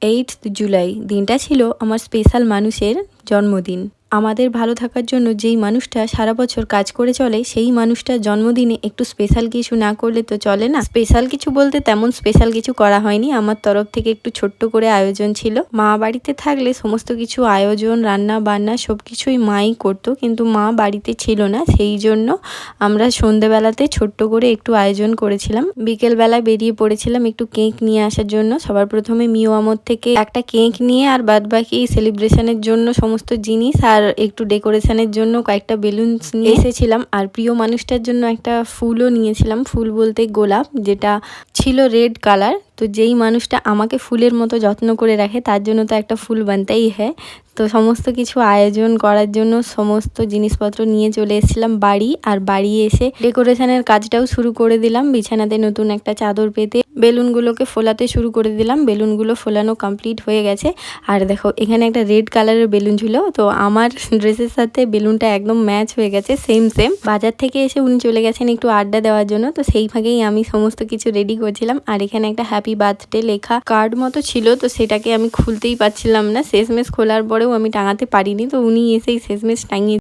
8th July দিনটা ছিল আমার স্পেশাল মানুষের জন্মদিন। আমাদের ভালো থাকার জন্য যেই মানুষটা সারা বছর কাজ করে চলে, সেই মানুষটার জন্মদিনে একটু স্পেশাল কিছু না করলে তো চলে না। স্পেশাল কিছু বলতে তেমন স্পেশাল কিছু করা হয়নি, আমার তরফ থেকে একটু ছোট্ট করে আয়োজন ছিল। মা বাড়িতে থাকলে সমস্ত কিছু আয়োজন, রান্না বান্না সবকিছুই মাই করতো, কিন্তু মা বাড়িতে ছিল না, সেই জন্য আমরা সন্ধেবেলাতে ছোট্ট করে একটু আয়োজন করেছিলাম। বিকেলবেলায় বেরিয়ে পড়েছিলাম একটু কেক নিয়ে আসার জন্য। সবার প্রথমে মিও আমর থেকে একটা কেক নিয়ে আর বাদ বাকি সেলিব্রেশনের জন্য সমস্ত জিনিস আর একটু ডেকোরেশনের জন্য কয়েকটা বেলুনস নিয়ে এসেছিলাম। আর প্রিয় মানুষটার জন্য একটা ফুলও নিয়েছিলাম, ফুল বলতে গোলাপ, যেটা ছিল রেড কালার। তো যেই মানুষটা আমাকে ফুলের মতো যত্ন করে রাখে, তার জন্য তো একটা ফুল বানতেই হয়। তো সমস্ত কিছু আয়োজন করার জন্য সমস্ত জিনিসপত্র নিয়ে চলে এসেছিলাম বাড়ি। আর বাড়ি এসে ডেকোরেশনের কাজটাও শুরু করে দিলাম। বিছানাতে নতুন একটা চাদর পেতে বেলুনগুলোকে ফোলাতে শুরু করে দিলাম। বেলুনগুলো ফোলানো কমপ্লিট হয়ে গেছে। আর দেখো এখানে একটা রেড কালারের বেলুন ছিল, তো আমার ড্রেসের সাথে বেলুনটা একদম ম্যাচ হয়ে গেছে, সেম সেম। বাজার থেকে এসে উনি চলে গেছেন একটু আড্ডা দেওয়ার জন্য, তো সেই ফাঁকেই আমি সমস্ত কিছু রেডি করছিলাম। আর এখানে একটা হ্যাপি বার্থডে লেখা কার্ড মতো ছিল, তো সেটাকে আমি খুলতেই পারছিলাম না। শেষমেশ খোলার পরেও আমি টাঙাতে পারিনি, তো উনি এসেই শেষমেশ টাঙিয়ে